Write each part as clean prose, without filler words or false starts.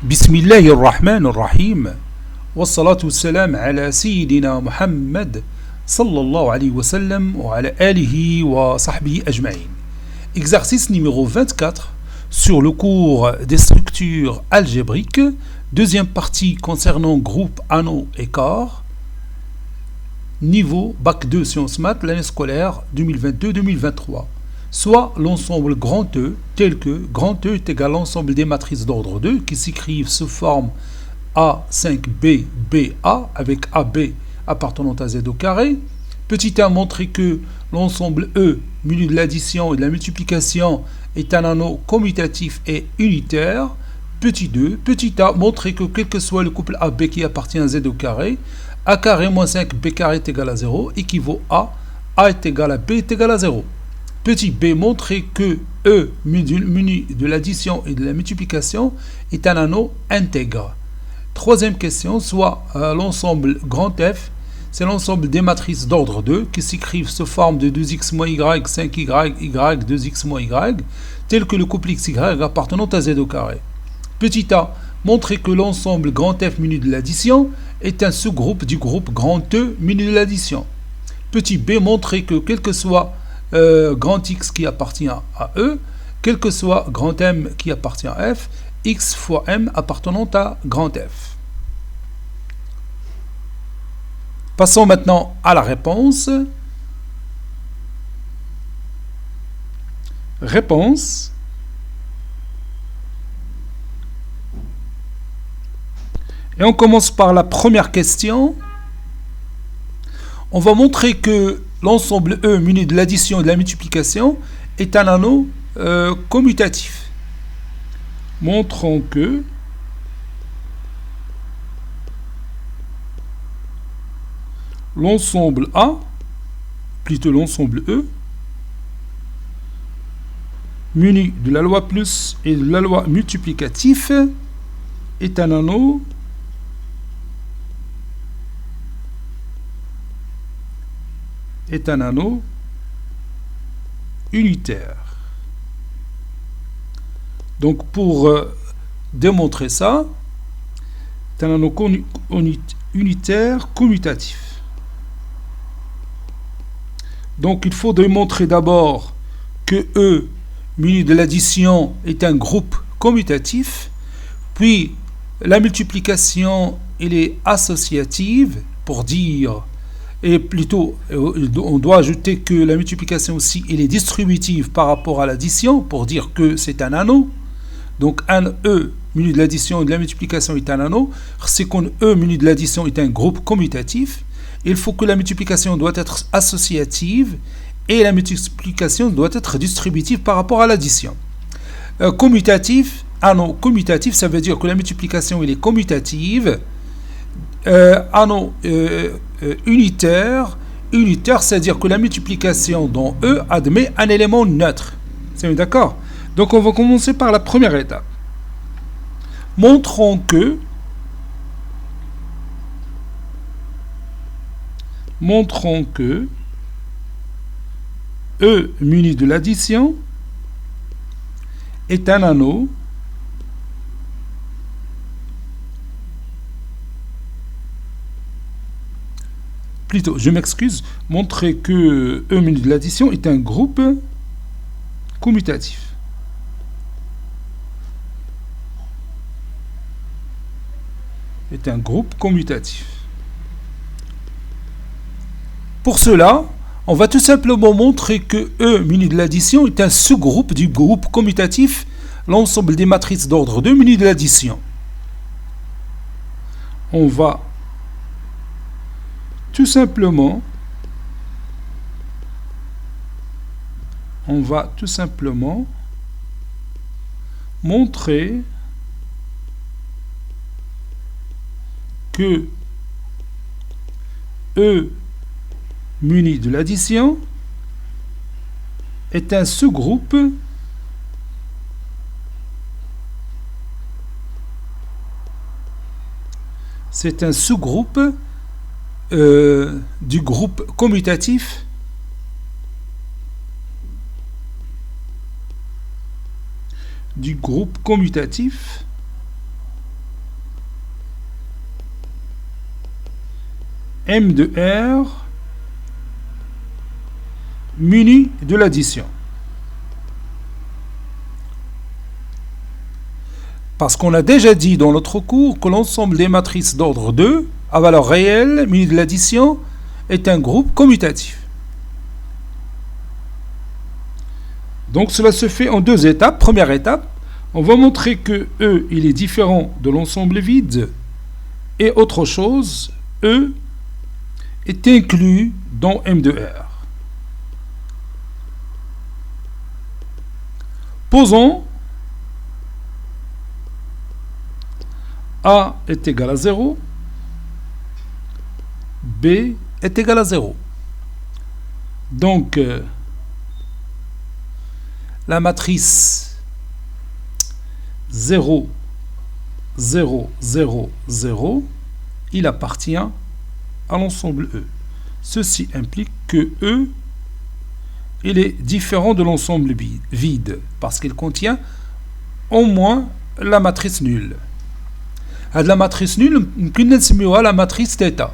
بسم الله الرحمن الرحيم والصلاة والسلام على سيدنا محمد صلى الله عليه وسلم وعلى آله وصحبه أجمعين. Exercice numéro 24 sur le cours des structures algébriques, deuxième partie concernant groupe, anneau et corps, niveau Bac 2 Sciences Maths, l'année scolaire 2022-2023. Soit l'ensemble grand E, tel que grand E est égal à l'ensemble des matrices d'ordre 2 qui s'écrivent sous forme A5B, BA avec AB appartenant à Z au carré. Petit a montré que l'ensemble E, muni de l'addition et de la multiplication, est un anneau commutatif et unitaire. Petit 2, petit a montré que quel que soit le couple AB qui appartient à Z au carré, A carré moins 5 B carré est égal à 0 équivaut à A est égal à B est égal à 0. Petit b montrer que E muni de l'addition et de la multiplication est un anneau intègre. Troisième question, soit l'ensemble grand F, c'est l'ensemble des matrices d'ordre 2 qui s'écrivent sous forme de 2x moins y, 5y, y, 2x moins y, tel que le couple xy appartenant à z au carré. Petit a, montrer que l'ensemble grand F muni de l'addition est un sous-groupe du groupe grand E muni de l'addition. Petit b, montrer que quel que soit grand X qui appartient à E, quel que soit grand M qui appartient à F, X fois M appartenant à grand F. Passons maintenant à la réponse. Réponse. Et on commence par la première question. On va montrer que l'ensemble E muni de l'addition et de la multiplication est un anneau commutatif. Montrons que l'ensemble A, plutôt l'ensemble E, muni de la loi plus et de la loi multiplicatif, est un anneau unitaire. Donc pour démontrer ça, c'est un anneau unitaire commutatif. Donc il faut démontrer d'abord que E muni de l'addition est un groupe commutatif, puis la multiplication elle est associative pour dire. Et plutôt, on doit ajouter que la multiplication aussi, elle est distributive par rapport à l'addition, pour dire que c'est un anneau. Donc, un E muni de l'addition et de la multiplication est un anneau. C'est qu'un E muni de l'addition est un groupe commutatif. Il faut que la multiplication doit être associative et la multiplication doit être distributive par rapport à l'addition. Commutatif, anneau commutatif, ça veut dire que la multiplication, elle est commutative. Anneau unitaire, c'est-à-dire que la multiplication dans E admet un élément neutre. C'est d'accord? Donc on va commencer par la première étape. Montrons que E muni de l'addition est un anneau plutôt, je m'excuse, montrer que E muni de l'addition est un groupe commutatif. Pour cela, on va tout simplement montrer que E muni de l'addition est un sous-groupe du groupe commutatif, l'ensemble des matrices d'ordre 2 muni de l'addition. On va tout simplement montrer que E muni de l'addition est un sous-groupe du groupe commutatif M de R muni de l'addition. Parce qu'on a déjà dit dans notre cours que l'ensemble des matrices d'ordre 2 à valeur réelle muni de l'addition est un groupe commutatif. Donc cela se fait en deux étapes. Première étape, on va montrer que E il est différent de l'ensemble vide. Et autre chose, E est inclus dans M de R. Posons A est égal à 0, B est égal à 0. Donc, la matrice 0, 0, 0, 0, il appartient à l'ensemble E. Ceci implique que E il est différent de l'ensemble vide parce qu'il contient au moins la matrice nulle. La matrice nulle, la matrice θ.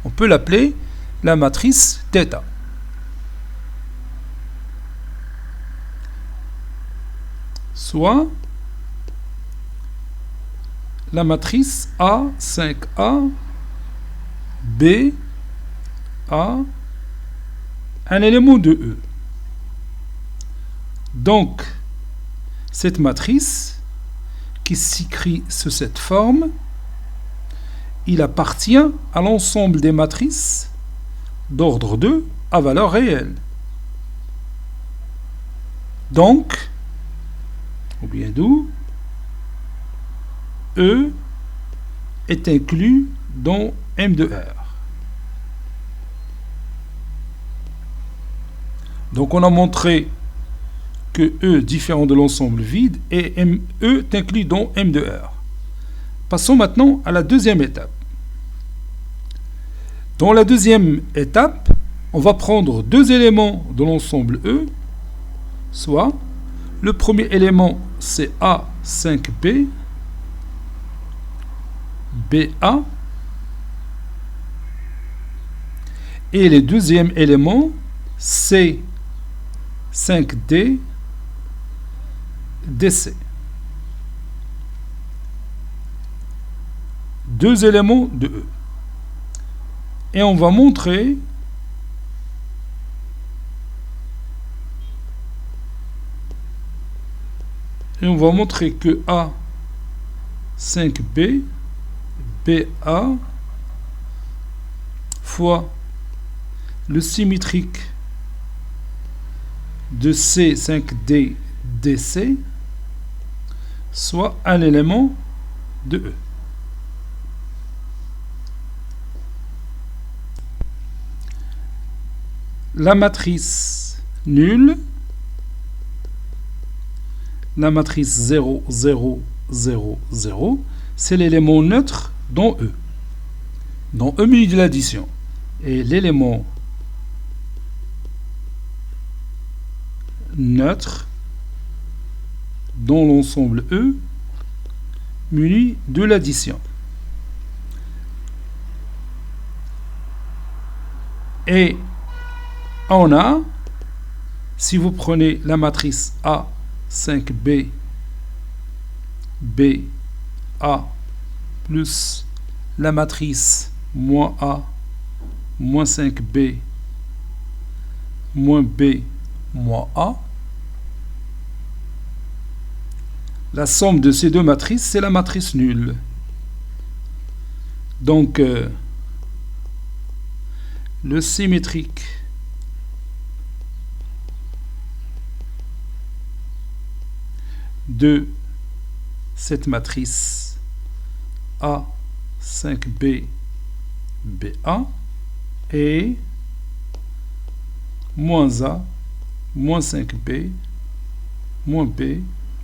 On peut l'appeler la matrice θ. Soit la matrice A, 5A, B, A, un élément de E. Donc, cette matrice qui s'écrit sous cette forme, il appartient à l'ensemble des matrices d'ordre 2 à valeur réelle. Donc, ou bien d'où, E est inclus dans M de R. Donc, on a montré que E différent de l'ensemble vide et E est inclus dans M de R. Passons maintenant à la deuxième étape. Dans la deuxième étape, on va prendre deux éléments de l'ensemble E, soit le premier élément c'est A5B, BA, et le deuxième élément C5D, DC. Deux éléments de E. Et on va montrer que A5B, BA fois le symétrique de C5D, DC soit un élément de E. La matrice nulle, la matrice 0, 0, 0, 0, c'est l'élément neutre dans E muni de l'addition. Et l'élément neutre dans l'ensemble E muni de l'addition. Et on a, si vous prenez la matrice A, 5B, B, A, plus la matrice moins A, moins 5B, moins B, moins A, la somme de ces deux matrices, c'est la matrice nulle. Donc, le symétrique de cette matrice A, 5B, BA est moins A, moins 5B, moins B,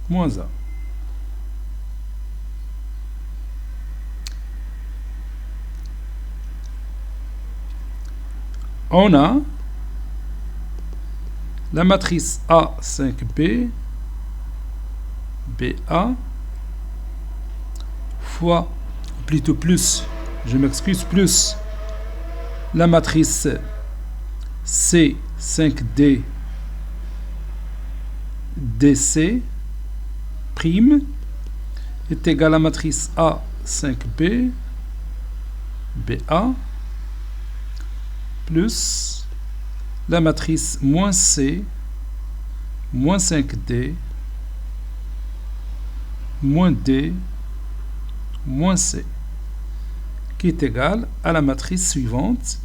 moins A. On a la matrice A5B, BA, fois, plutôt plus, je m'excuse, plus la matrice C5D DC' est égale à la matrice A5B BA plus la matrice moins C moins 5D moins D moins C, qui est égale à la matrice suivante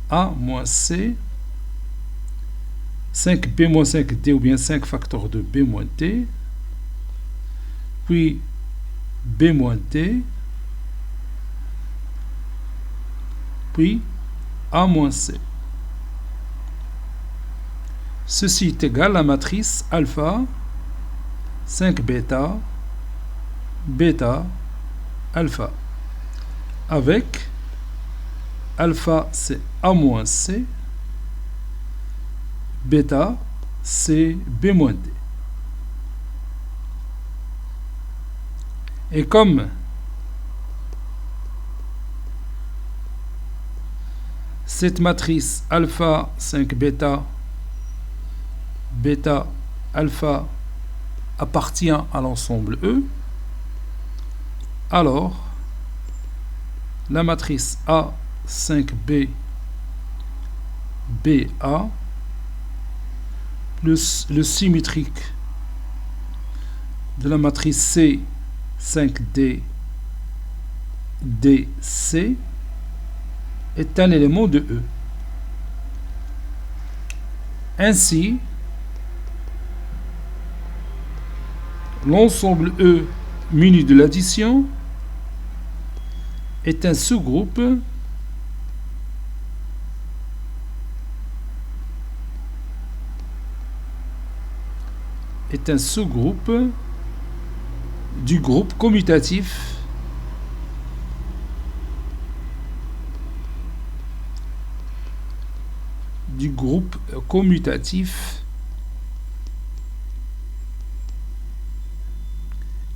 A moins C 5B moins 5D ou bien 5 facteurs de B moins D, puis B moins D, puis A moins C. Ceci est égal à la matrice alpha 5 bêta bêta alpha, avec alpha c'est A moins C, bêta c'est B moins D. Et comme cette matrice alpha 5 bêta bêta alpha appartient à l'ensemble E, alors la matrice A5B BA plus le symétrique de la matrice C5D DC est un élément de E. Ainsi, l'ensemble E muni de l'addition est un sous-groupe du groupe commutatif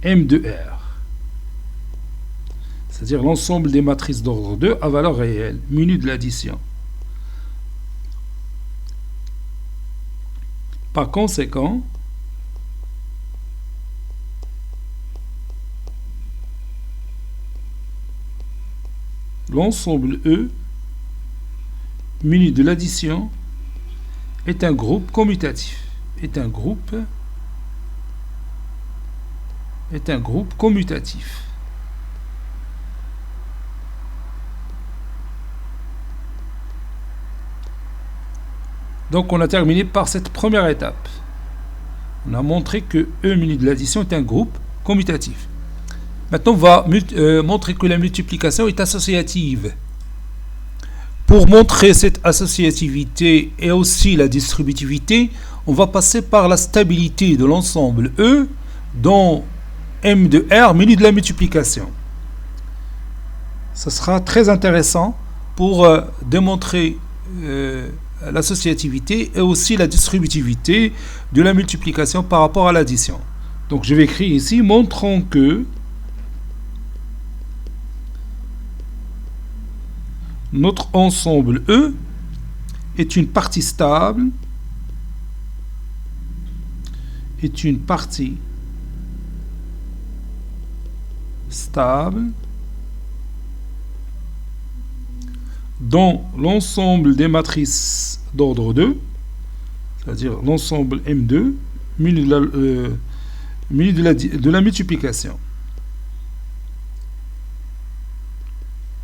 M de R, c'est-à-dire l'ensemble des matrices d'ordre 2 à valeur réelle, munies de l'addition. Par conséquent, l'ensemble E muni de l'addition est un groupe commutatif, est un groupe commutatif. Donc on a terminé par cette première étape. On a montré que E muni de l'addition est un groupe commutatif. Maintenant on va montrer que la multiplication est associative. Pour montrer cette associativité et aussi la distributivité, on va passer par la stabilité de l'ensemble E dont M de R muni de la multiplication. Ce sera très intéressant pour démontrer l'associativité et aussi la distributivité de la multiplication par rapport à l'addition. Donc je vais écrire ici, montrons que notre ensemble E est une partie stable, dont l'ensemble des matrices d'ordre 2, c'est-à-dire l'ensemble M2, muni de la multiplication.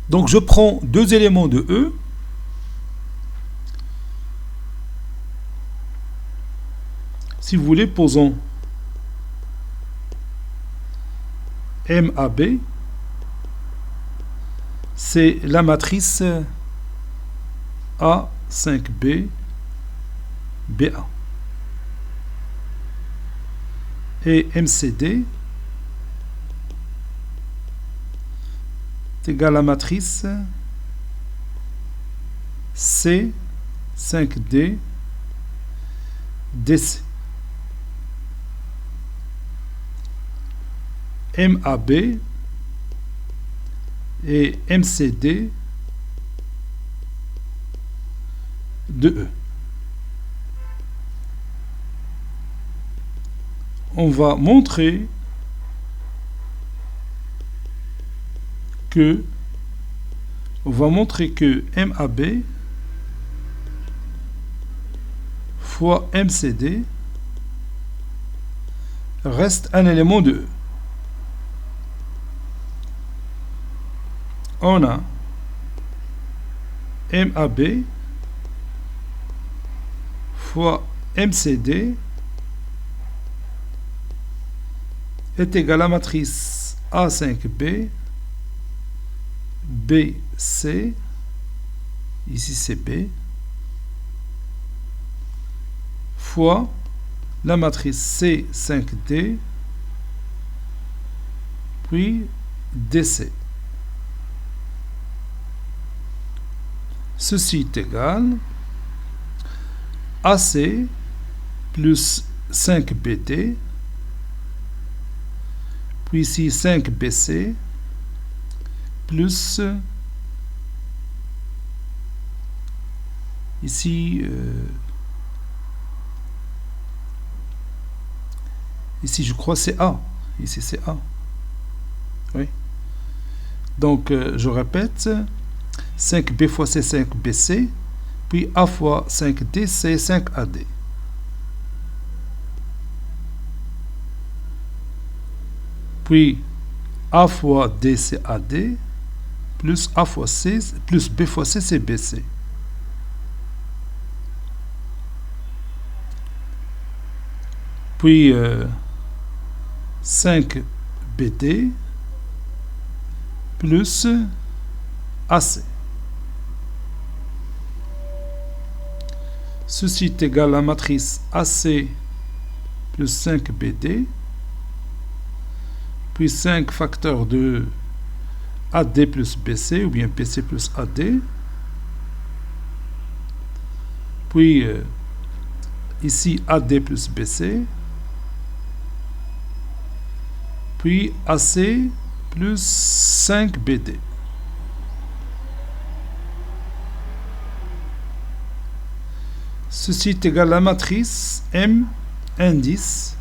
Donc je prends deux éléments de E, si vous voulez, posons MAB, c'est la matrice A5B BA. Et MCD est égal à la matrice C5D DC. MAB et MCD de E. On va montrer que MAB fois MCD reste un élément de E. On a MAB fois MCD est égal à la matrice A5B, BC, ici c'est B, fois la matrice C5D, puis DC. Ceci est égal à AC plus 5BD, puis ici 5BC, plus ici je crois c'est A, ici c'est A, oui, donc je répète, 5B fois C 5BC, puis A fois 5D C 5AD. Puis A fois D c'est AD, plus A fois C, plus B fois C c'est BC. Puis 5BD plus AC. Ceci est égal à la matrice AC plus 5BD, puis 5 facteurs de AD plus BC, ou bien BC plus AD, puis ici AD plus BC, puis AC plus 5BD. Ceci est égal à la matrice M indice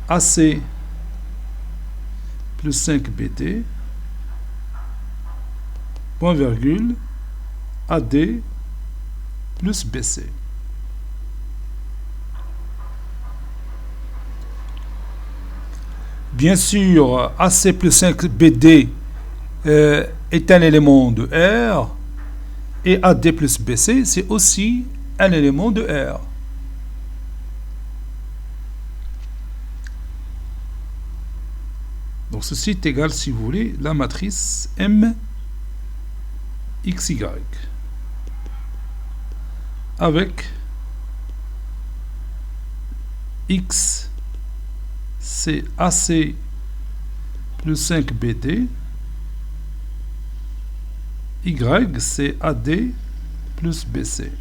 AC plus 5BD, point virgule, AD plus BC. Bien sûr, AC plus 5BD est un élément de R, et AD plus BC, c'est aussi un élément de R. Donc ceci est égal, si vous voulez, la matrice M XY avec X c'est AC plus 5BD, Y c'est AD plus BC.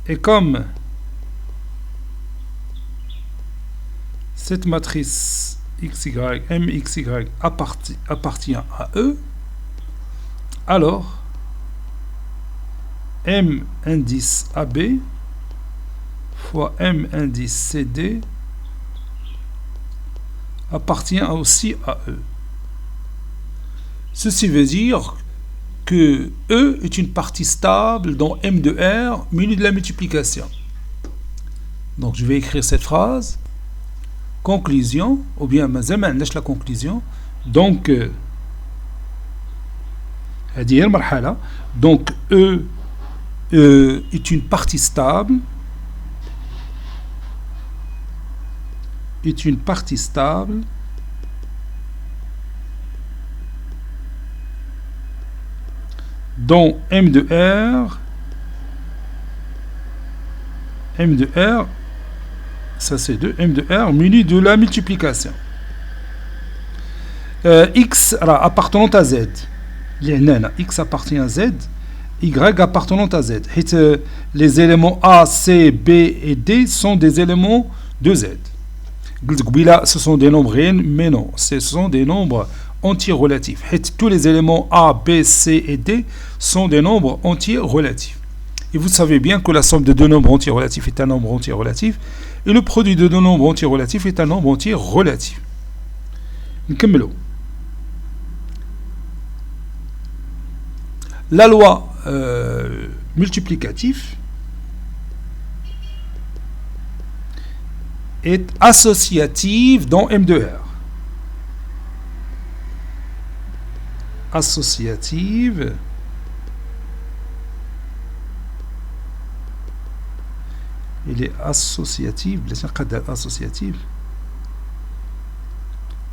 Et comme cette matrice XY, MXY appartient à E, alors M indice AB fois M indice CD appartient aussi à E. Ceci veut dire que E est une partie stable dans M de R munie de la multiplication. Donc je vais écrire cette phrase. Conclusion, ou bien laisse la conclusion. Donc donc E est une partie stable dont M de R, ça c'est 2, M de R muni de la multiplication. X appartenant à Z. X appartient à Z, Y appartenant à Z. Les éléments A, C, B et D sont des éléments de Z. Ce sont des nombres réels, mais non, ce sont des nombres entiers relatifs. Tous les éléments A, B, C et D sont des nombres entiers relatifs. Et vous savez bien que la somme de deux nombres entiers relatifs est un nombre entier relatif, et le produit de deux nombres entiers relatifs est un nombre entier relatif. نكملوا. La loi multiplicative est associative dans M de R. Associative il est associatif,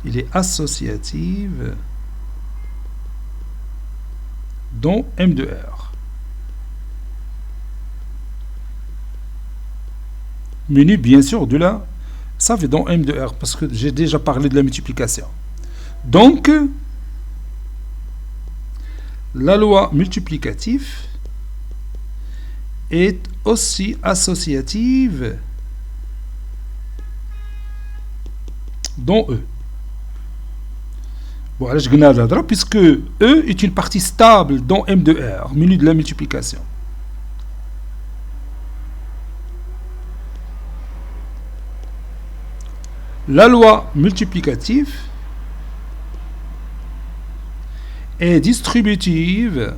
il est associative dans M de R. Menu bien sûr de la, ça fait dans M de R parce que j'ai déjà parlé de la multiplication. Donc la loi multiplicative est aussi associative dans E. Bon, je vais puisque E est une partie stable dans M de R, menu de la multiplication. La loi multiplicative est distributive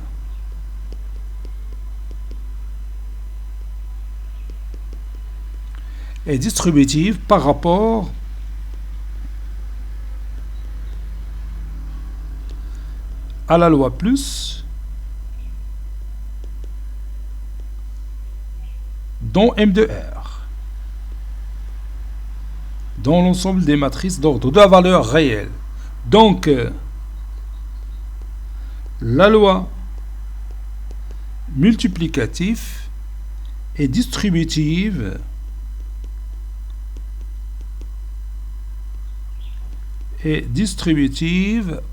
par rapport à la loi plus dans M de R, dans l'ensemble des matrices d'ordre de la valeur réelle. Donc, la loi multiplicative est distributive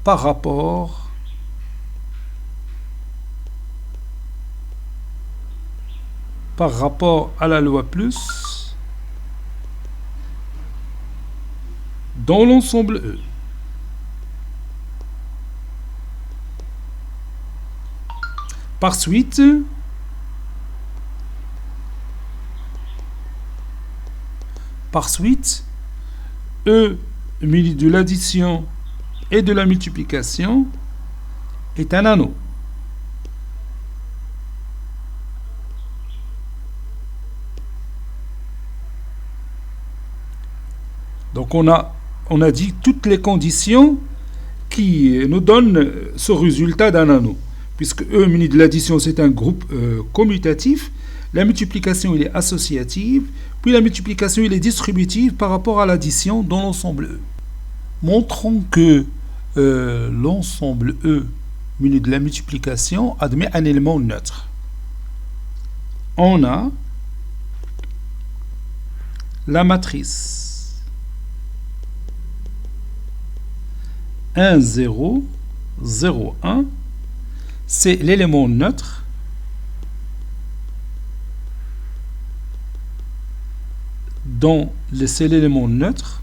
par rapport à la loi plus dans l'ensemble E. Par suite, E muni de l'addition et de la multiplication est un anneau. Donc on a dit toutes les conditions qui nous donnent ce résultat d'un anneau. Puisque E muni de l'addition c'est un groupe commutatif, la multiplication il est associative, puis la multiplication il est distributive par rapport à l'addition dans l'ensemble E. Montrons que l'ensemble E muni de la multiplication admet un élément neutre. On a la matrice 1, 0, 0, 1, c'est l'élément neutre c'est l'élément neutre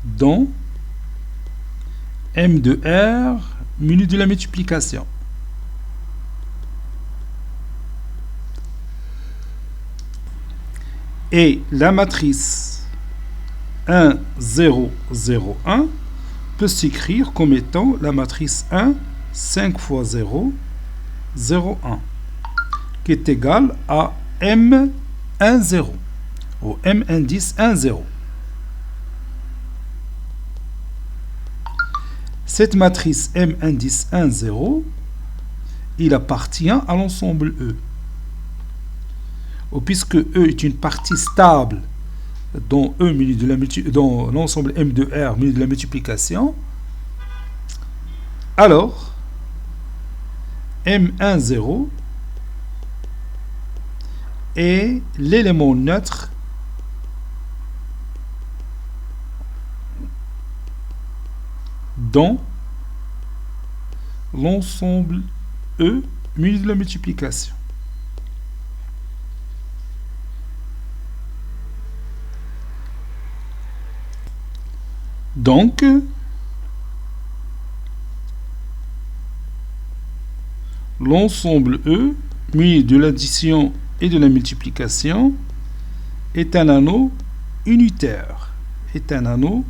dans M de R muni de la multiplication. Et la matrice 1, 0, 0, 1 peut s'écrire comme étant la matrice 1, 5 fois 0, 0, 1, qui est égale à M, 1, 0, ou M indice 1, 0. Cette matrice M indice 1, 0, il appartient à l'ensemble E. Ou puisque E est une partie stable dans dans l'ensemble M de R muni de la multiplication, alors M1, 0 est l'élément neutre dans l'ensemble E muni de la multiplication. Donc, l'ensemble E, muni de l'addition et de la multiplication, est un anneau unitaire. Est un anneau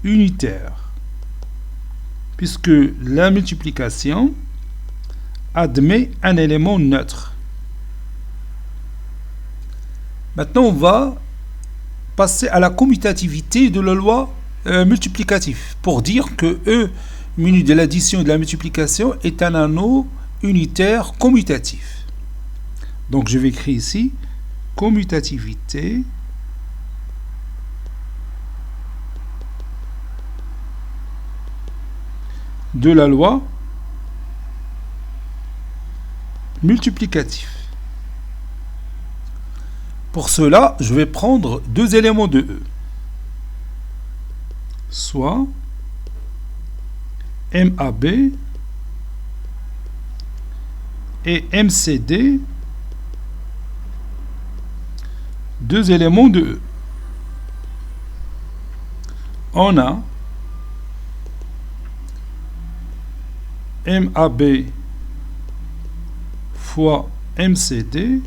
unitaire. Puisque la multiplication admet un élément neutre. Maintenant, on va passer à la commutativité de la loi multiplicative pour dire que E muni de l'addition et de la multiplication est un anneau unitaire commutatif. Donc je vais écrire ici commutativité de la loi multiplicative. Pour cela, je vais prendre deux éléments de E. Soit MAB et MCD, deux éléments de E. On a MAB fois MCD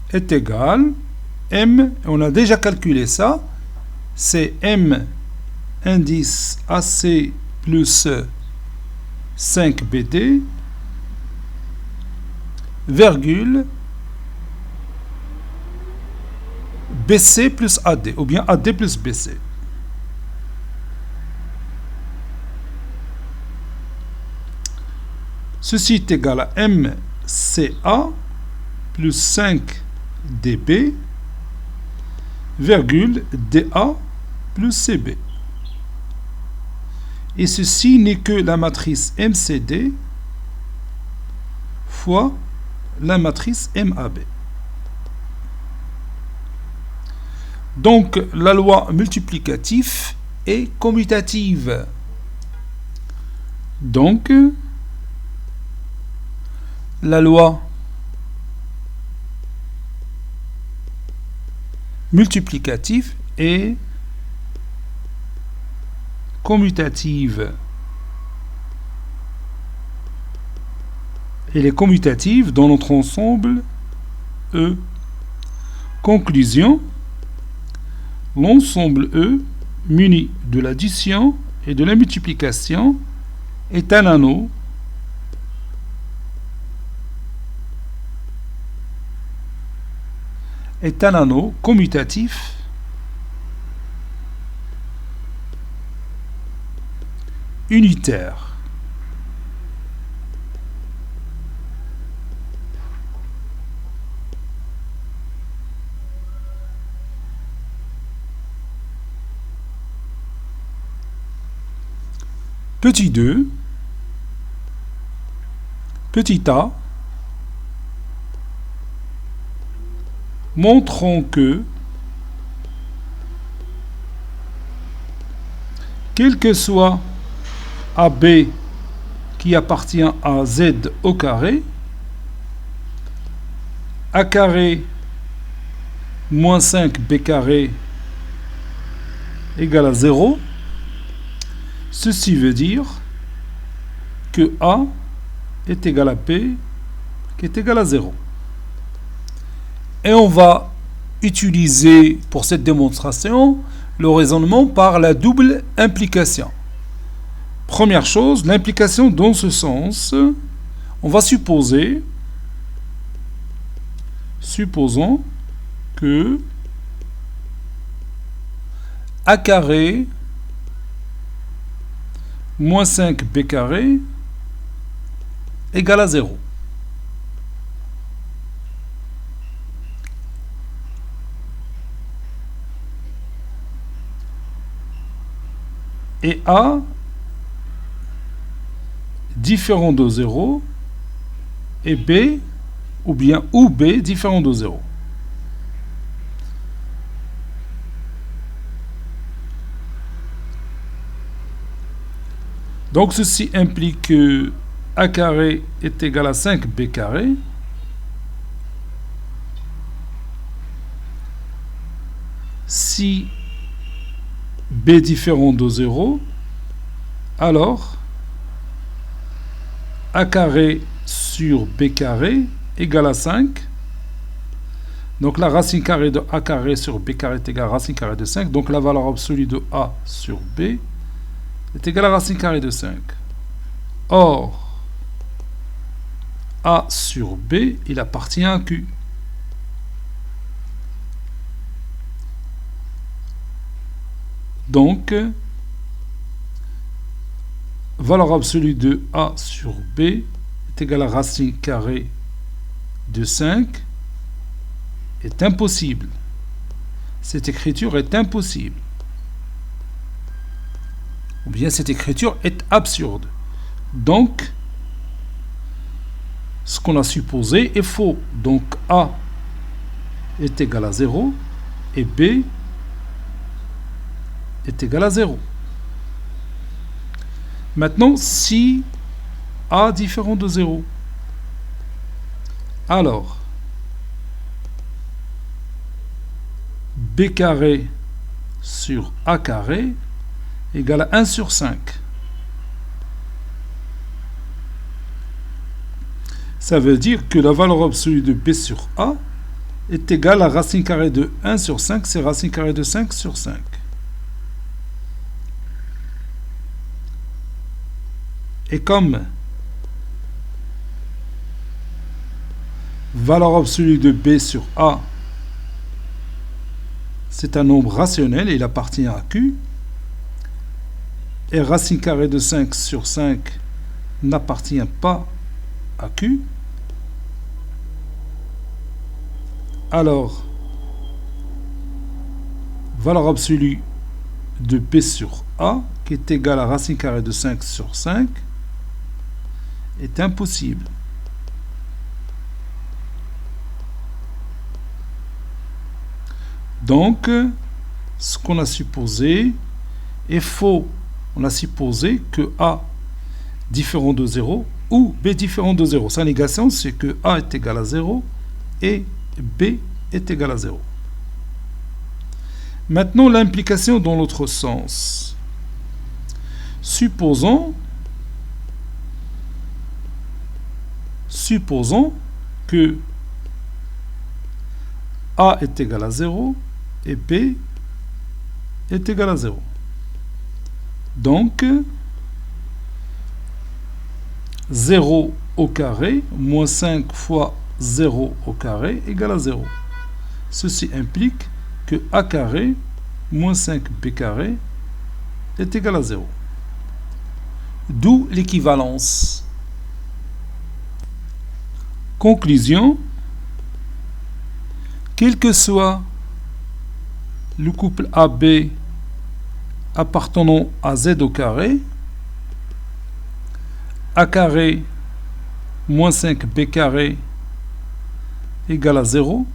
est égal M, on a déjà calculé ça, c'est M indice AC plus 5 BD, virgule, BC plus AD, ou bien AD plus BC. Ceci est égal à MCA plus 5 DB, virgule DA plus CB. Et ceci n'est que la matrice MCD fois la matrice MAB. Donc, la loi multiplicative est commutative. Donc, la loi multiplicative est commutative. Elle est commutative dans notre ensemble E. Conclusion, l'ensemble E muni de l'addition et de la multiplication est un anneau commutatif unitaire. Petit 2, petit a, montrons que, quel que soit AB qui appartient à Z au carré, A carré moins 5 B carré égale à 0, ceci veut dire que A est égal à B qui est égal à 0. Et on va utiliser pour cette démonstration le raisonnement par la double implication. Première chose, l'implication dans ce sens, on va supposons que A carré moins 5 B carré égale à 0. Et A différent de 0 et B ou B différent de 0. Donc ceci implique que A carré est égal à 5 B carré. Si b différent de 0, alors a carré sur b carré égale à 5. Donc la racine carrée de a carré sur b carré est égale à racine carrée de 5. Donc la valeur absolue de a sur b est égale à racine carrée de 5. Or, a sur b, il appartient à q. Donc, valeur absolue de a sur b est égale à racine carrée de 5 est impossible. Cette écriture est impossible. Ou bien cette écriture est absurde. Donc, ce qu'on a supposé est faux. Donc, a est égal à 0 et b est égal à 0. Maintenant, si a différent de 0, alors b carré sur a carré égale à 1 sur 5. Ça veut dire que la valeur absolue de b sur a est égale à racine carrée de 1 sur 5, c'est racine carrée de 5 sur 5. Et comme valeur absolue de b sur a, c'est un nombre rationnel et il appartient à q, et racine carrée de 5 sur 5 n'appartient pas à q, alors valeur absolue de b sur a, qui est égale à racine carrée de 5 sur 5, est impossible. Donc, ce qu'on a supposé est faux. On a supposé que a différent de 0 ou b différent de 0. Sa négation, c'est que a est égal à 0 et b est égal à 0. Maintenant, l'implication dans l'autre sens. Supposons que a est égal à 0 et b est égal à 0. Donc, 0 au carré moins 5 fois 0 au carré égale à 0. Ceci implique que a carré moins 5b carré est égal à 0. D'où l'équivalence. Conclusion. Quel que soit le couple AB appartenant à Z au carré, A carré moins 5B carré égale à 0,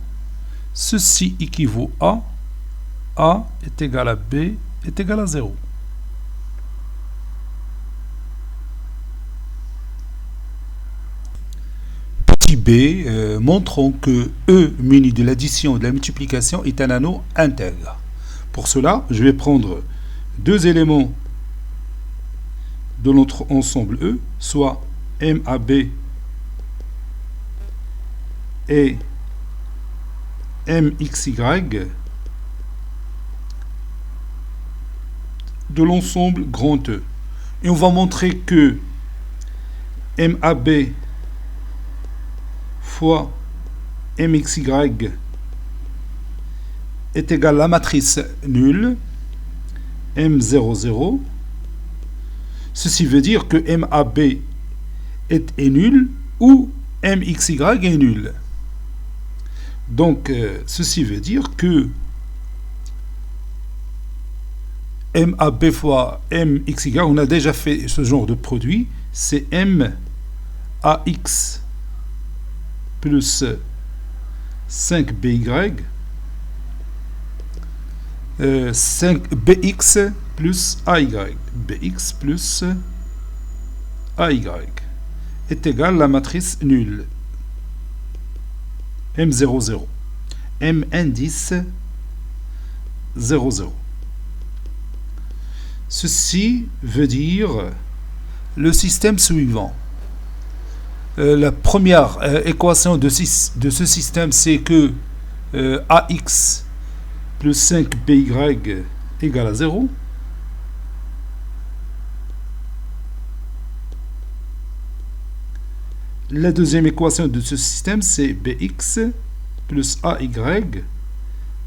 ceci équivaut à A est égal à B est égal à 0. Petit b, montrons que E muni de l'addition et de la multiplication est un anneau intègre. Pour cela, je vais prendre deux éléments de notre ensemble E, soit MAB et MXY de l'ensemble grand E. Et on va montrer que MAB fois MXY est égal à la matrice nulle M00. Ceci veut dire que MAB est nul ou MXY est nul. Donc, ceci veut dire que MAB fois MXY, on a déjà fait ce genre de produit, c'est MAX plus 5BY, 5BX plus AY, BX plus AY est égal à la matrice nulle M00, M indice 00. Ceci veut dire le système suivant. La première équation de ce système, c'est que ax plus 5by égale à 0. La deuxième équation de ce système, c'est bx plus ay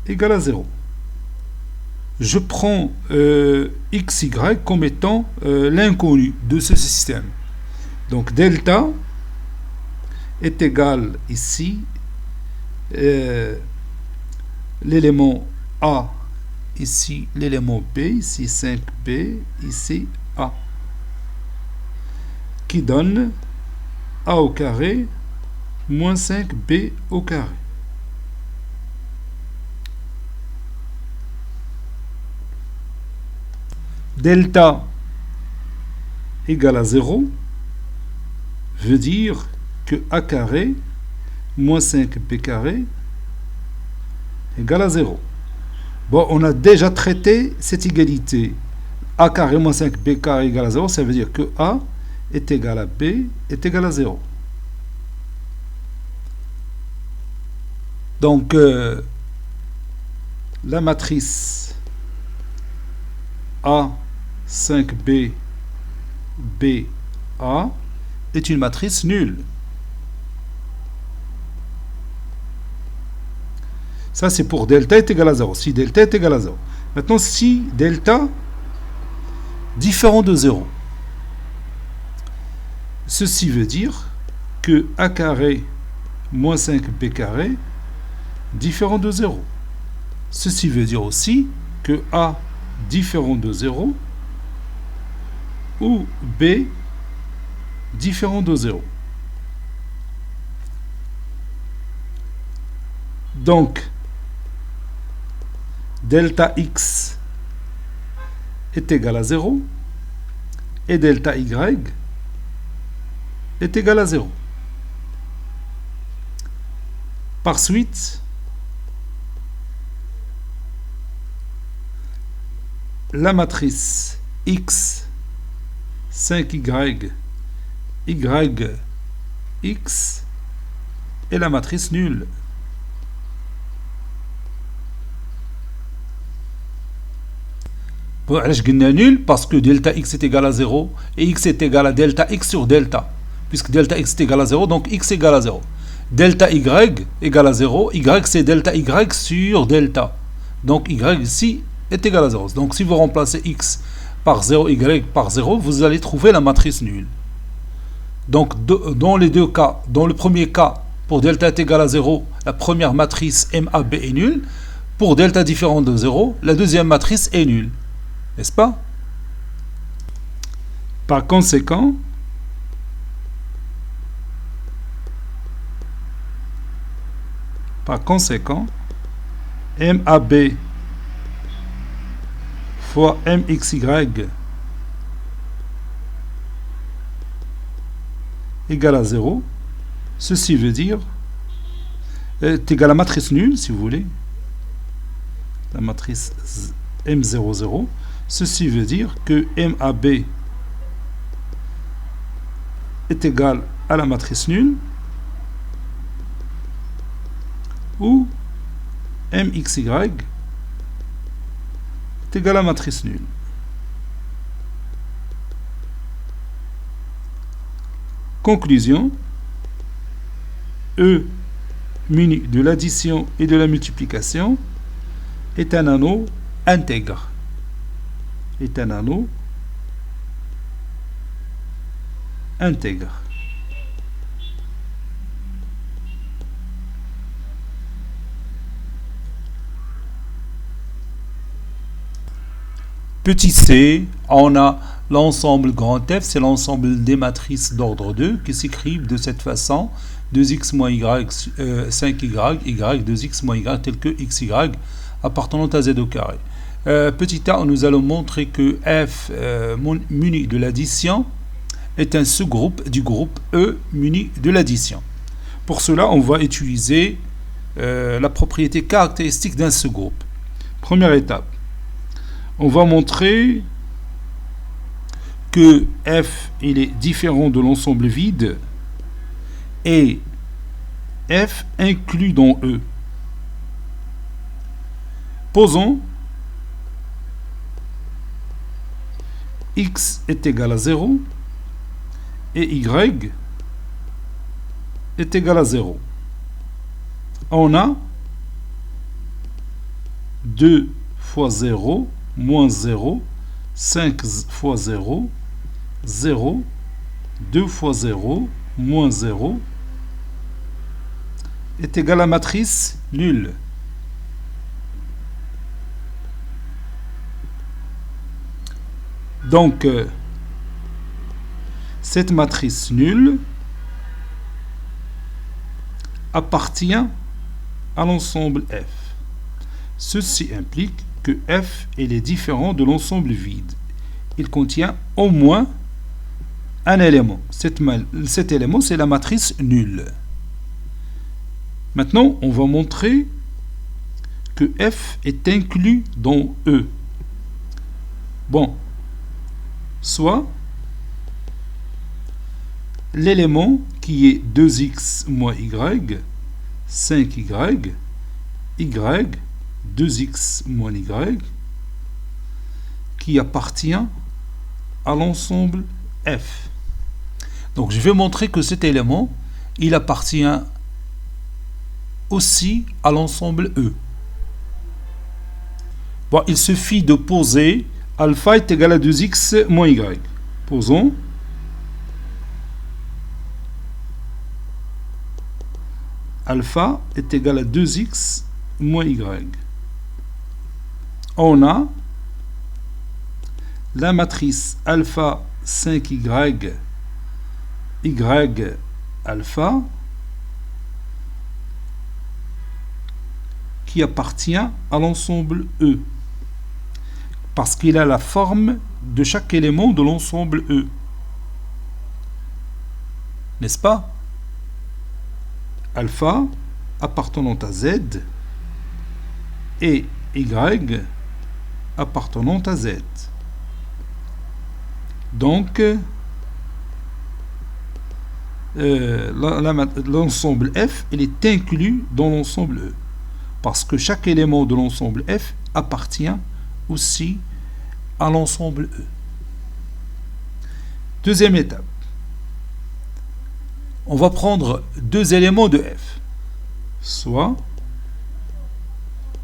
égale à 0. Je prends xy comme étant l'inconnu de ce système. Donc delta est égal ici, l'élément A, ici l'élément B, ici 5B, ici A, qui donne A au carré moins 5B au carré. Delta égale à 0 veut dire que A carré moins 5B carré égale à 0. Bon, on a déjà traité cette égalité. A carré moins 5B carré égale à 0, ça veut dire que A est égal à B est égal à 0. Donc, la matrice A 5B BA est une matrice nulle. Ça, c'est pour delta est égal à 0. Si delta est égal à 0. Maintenant, si delta différent de 0. Ceci veut dire que A carré moins 5B carré différent de 0. Ceci veut dire aussi que A différent de 0 ou B différent de 0. Donc, delta x est égal à 0 et delta y est égal à 0. Par suite, la matrice x 5y yx est la matrice nulle. Bon, je gagne nul parce que delta x est égal à 0 et x est égal à delta x sur delta. Puisque delta x est égal à 0, donc x est égal à 0. Delta y égale à 0, y c'est delta y sur delta. Donc y ici est égal à 0. Donc si vous remplacez x par 0, y par 0, vous allez trouver la matrice nulle. Donc dans les deux cas, dans le premier cas, pour delta est égal à 0, la première matrice MAB est nulle. Pour delta différent de 0, la deuxième matrice est nulle. N'est-ce pas? Par conséquent, MAB fois MXY égale à 0. Ceci veut dire est égal à la matrice nulle, si vous voulez. La matrice M00. Ceci veut dire que MAB est égal à la matrice nulle ou MXY est égal à la matrice nulle. Conclusion, E muni de l'addition et de la multiplication est un anneau intègre. Est un anneau intègre. Petit c, on a l'ensemble grand F, c'est l'ensemble des matrices d'ordre 2 qui s'écrivent de cette façon. 2x moins y, 5y, y, 2x moins y, tel que xy, appartenant à z au carré. Petit a, nous allons montrer que f muni de l'addition est un sous-groupe du groupe E muni de l'addition. Pour cela, on va utiliser la propriété caractéristique d'un sous-groupe. Première étape, on va montrer que F il est différent de l'ensemble vide et F inclus dans E. Posons X est égal à 0 et Y est égal à 0. On a 2 fois 0 moins 0, 5 fois 0, 0, 2 fois 0 moins 0 est égal à matrice nulle. Donc, cette matrice nulle appartient à l'ensemble F. Ceci implique que F est différent de l'ensemble vide. Il contient au moins un élément. Cet élément, c'est la matrice nulle. Maintenant, on va montrer que F est inclus dans E. Bon, soit l'élément qui est 2x moins y, 5y, y, 2x moins y, qui appartient à l'ensemble F. Donc je vais montrer que cet élément, il appartient aussi à l'ensemble E. Bon, il suffit de poser alpha est égal à 2x moins y. Posons. Alpha est égal à 2x moins y. On a la matrice alpha 5y, y alpha, qui appartient à l'ensemble E, parce qu'il a la forme de chaque élément de l'ensemble E. N'est-ce pas? Alpha appartenant à Z et Y appartenant à Z. Donc, l'ensemble F il est inclus dans l'ensemble E, parce que chaque élément de l'ensemble F appartient aussi à l'ensemble E. Deuxième étape. On va prendre deux éléments de F. Soit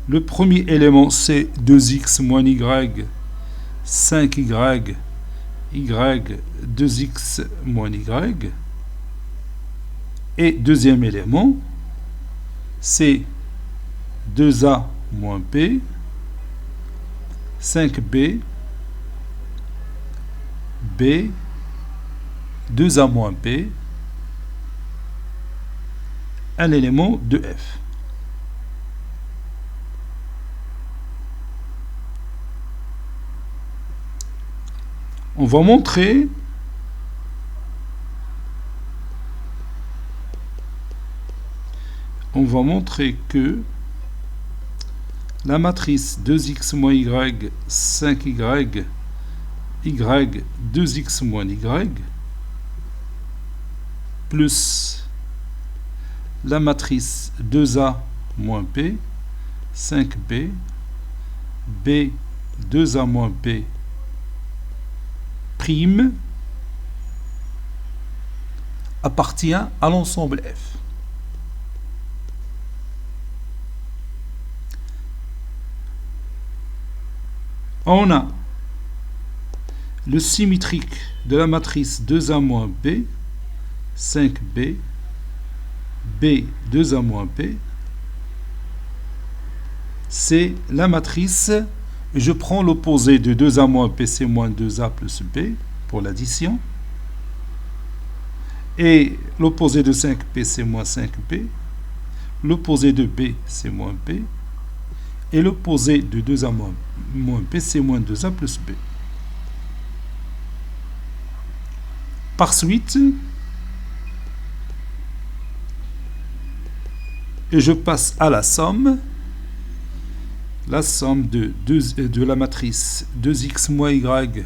le premier élément c'est 2x moins y, 5y, y, 2x moins y. Et deuxième élément c'est 2a moins p, 5b, b, 2a moins p, un élément de F. On va montrer que la matrice 2x moins y, 5y, y, 2x moins y, plus la matrice 2a moins p, 5b, b, 2a moins p, prime, appartient à l'ensemble F. On a le symétrique de la matrice 2a moins b, 5b, b, 2a moins p, c'est la matrice, je prends l'opposé de 2a moins p, c'est moins 2a plus b pour l'addition, et l'opposé de 5p, c'est moins 5p, l'opposé de b, c'est moins b, et l'opposé de 2a moins p, c'est moins 2a plus b. Par suite, et je passe à la somme de la matrice 2x moins y,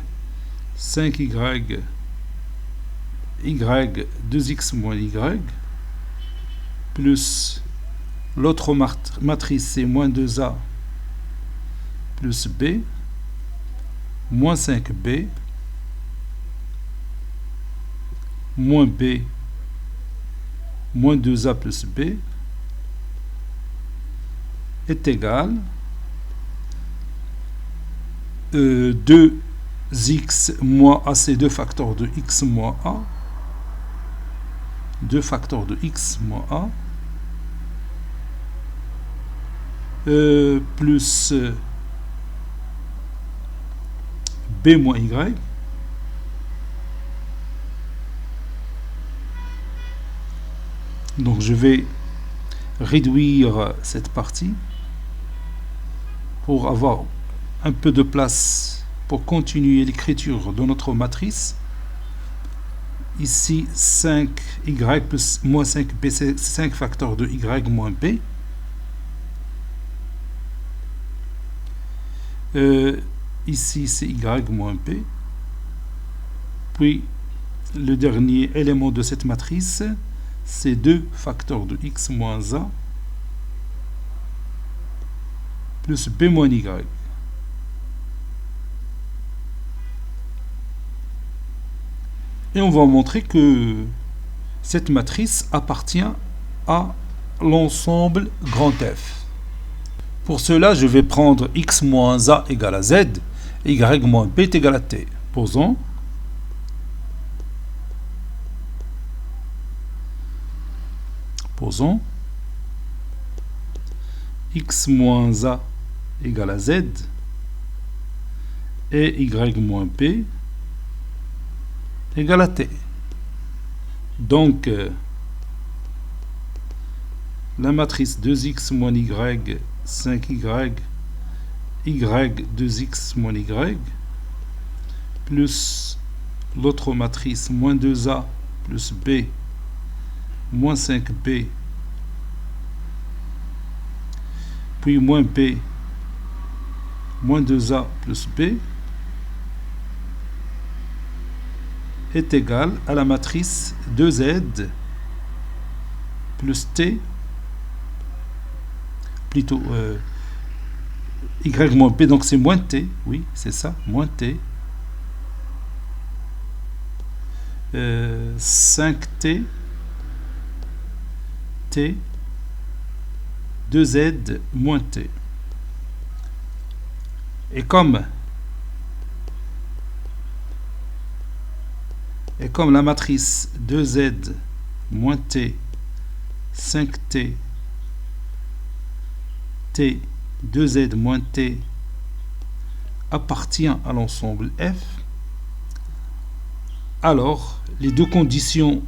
5y, y, 2x moins y, plus l'autre matrice, c'est moins 2a plus b, moins 5b, moins b, moins 2a plus b, est égal 2x moins a, c'est 2 facteurs de x moins a, 2 facteurs de x moins a, plus b moins y, donc je vais réduire cette partie pour avoir un peu de place pour continuer l'écriture de notre matrice. Ici 5y plus moins 5b, c'est 5 facteurs de y moins b. Ici c'est y moins b. Puis le dernier élément de cette matrice, c'est 2 facteurs de x moins a plus b moins y. Et on va montrer que cette matrice appartient à l'ensemble grand F. Pour cela, je vais prendre x moins a égale à z, et y moins b est égal à t. Posons. Posons. X moins a égale à z, et y moins b égale à t. Donc, la matrice 2x moins y, 5y, y 2x moins y, plus l'autre matrice moins 2a plus b, moins 5b, puis moins b, moins 2a plus b, est égal à la matrice 2z plus t, plutôt y moins b, donc c'est moins t, oui, c'est ça, moins t, 5t, t, 2z moins t. Et comme la matrice 2z moins t, 5t, t, 2z moins t appartient à l'ensemble F, alors les deux conditions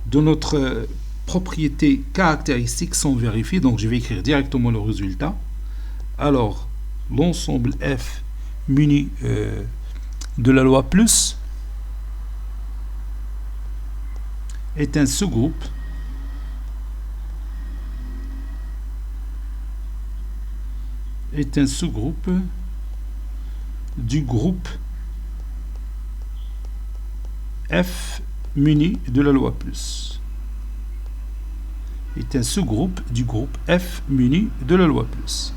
de notre propriété caractéristique sont vérifiées. Donc je vais écrire directement le résultat. Alors l'ensemble F muni de la loi plus est un sous-groupe du groupe F muni de la loi plus. Est un sous-groupe du groupe F muni de la loi plus.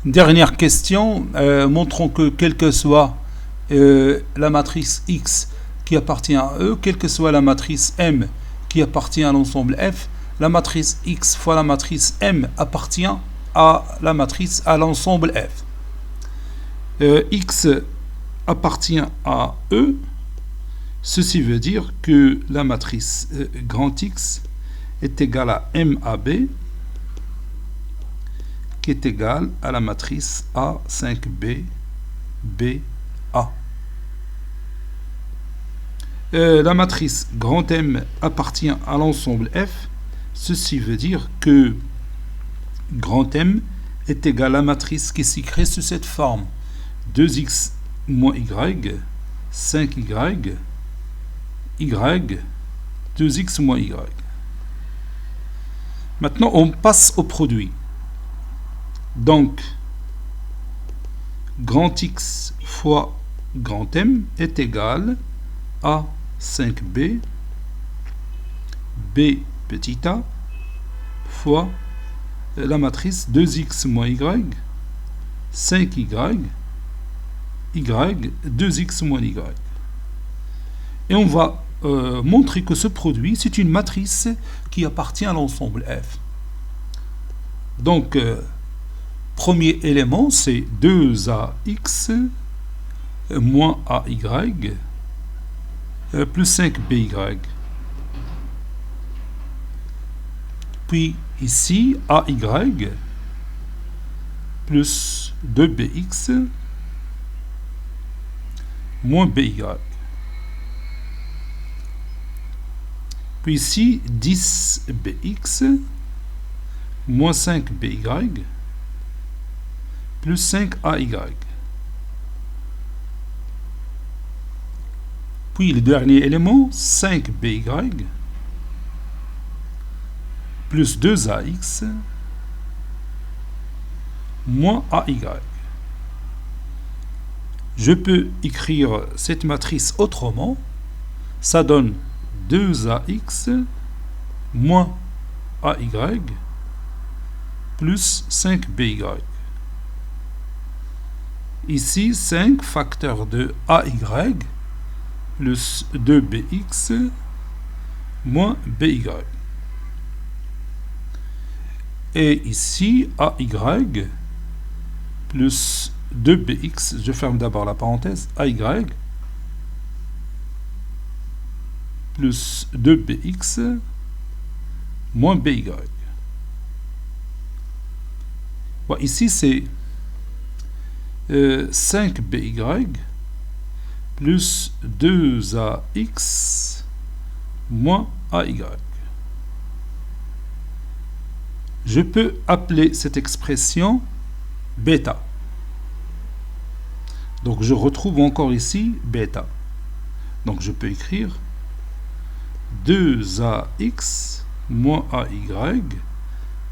Dernière question, montrons que quelle que soit la matrice X qui appartient à E, quelle que soit la matrice M qui appartient à l'ensemble F, la matrice X fois la matrice M appartient à la matrice, à l'ensemble F. X appartient à E, ceci veut dire que la matrice grand X est égale à MAB, qui est égale à la matrice A5B, BA. La matrice grand M appartient à l'ensemble F, ceci veut dire que grand M est égal à la matrice qui s'écrit sous cette forme: 2x moins y, 5y, y, 2x moins y. Maintenant, on passe au produit. Donc, grand X fois grand M est égal à 5B, B petit a, fois la matrice 2x moins y, 5y, y, 2x moins y. Et on va montrer que ce produit, c'est une matrice qui appartient à l'ensemble F. Donc, premier élément, c'est 2ax moins ay plus 5by. Puis ici, ay plus 2bx moins by. Puis ici, 10bx moins 5by plus 5ay. Puis le dernier élément, 5by plus 2ax moins ay. Je peux écrire cette matrice autrement. Ça donne 2ax moins ay plus 5by. Ici, 5 facteur de ay plus 2bx moins by. Et ici, ay plus 2bx, je ferme d'abord la parenthèse, ay plus 2bx moins by. Bon, ici, c'est 5by plus 2ax moins ay. Je peux appeler cette expression bêta. Donc je retrouve encore ici bêta. Donc je peux écrire 2ax moins ay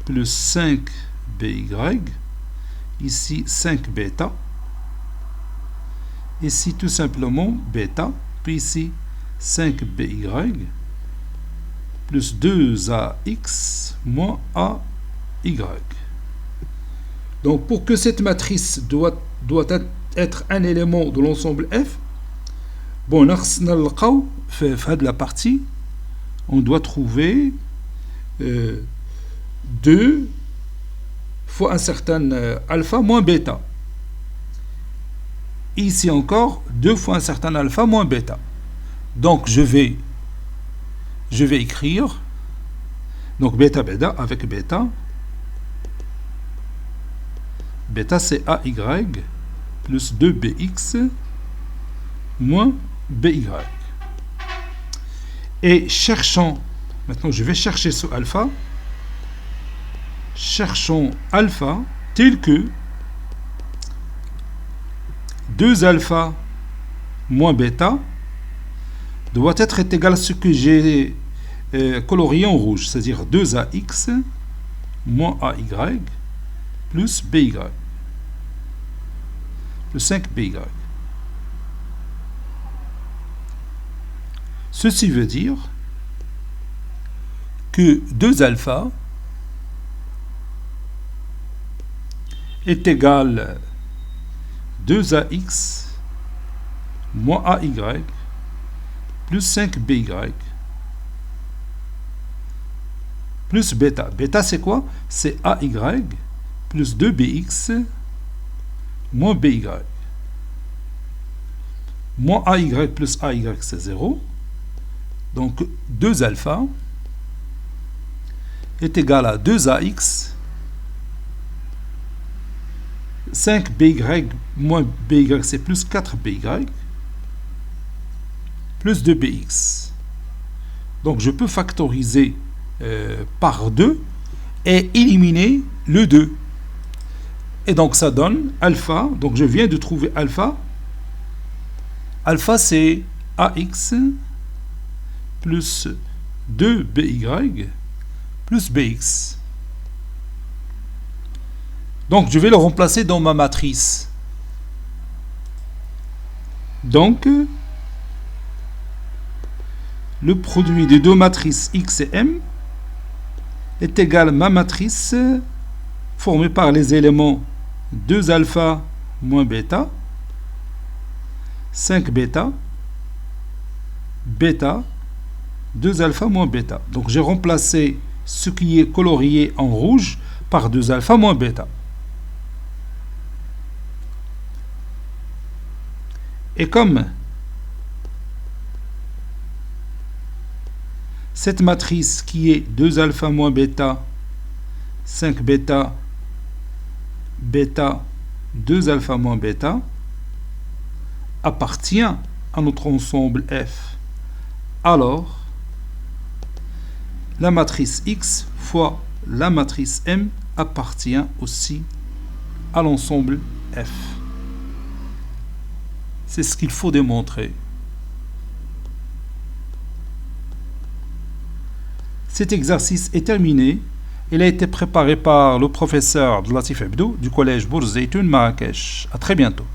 plus 5by, ici 5 bêta, ici tout simplement bêta, puis ici 5by plus 2ax moins ay. Donc pour que cette matrice doit être un élément de l'ensemble F, bon, dans la partie, on doit trouver 2 fois un certain alpha moins bêta. Ici encore, 2 fois un certain alpha moins bêta. Donc je vais écrire donc bêta bêta avec bêta. Bêta c'est ay plus 2bx moins by. Et cherchons, maintenant je vais chercher ce alpha. Cherchons alpha tel que 2 alpha moins bêta doit être égal à ce que j'ai colorié en rouge, c'est-à-dire 2ax moins ay plus by plus 5by. Ceci veut dire que 2 alpha est égal 2ax moins ay plus 5by plus bêta. Bêta c'est quoi? C'est ay plus 2bx moins by. Moins ay plus ay c'est 0. Donc 2 alpha est égal à 2ax 5by moins by c'est plus 4by plus 2bx. Donc je peux factoriser par 2 et éliminer le 2. Et donc ça donne alpha. Donc je viens de trouver alpha. Alpha c'est ax plus 2by plus bx. Donc je vais le remplacer dans ma matrice. Donc, le produit des deux matrices X et M est égal à ma matrice formée par les éléments 2 alpha moins bêta, 5 bêta, bêta, 2 alpha moins bêta. Donc j'ai remplacé ce qui est colorié en rouge par 2 alpha moins bêta. Et comme cette matrice qui est 2 alpha moins bêta, 5 bêta, bêta, 2 alpha moins bêta, appartient à notre ensemble F, alors la matrice X fois la matrice M appartient aussi à l'ensemble F. C'est ce qu'il faut démontrer. Cet exercice est terminé. Il a été préparé par le professeur Latif Hebdo du collège Bourz Zeytoun Marrakech. À très bientôt.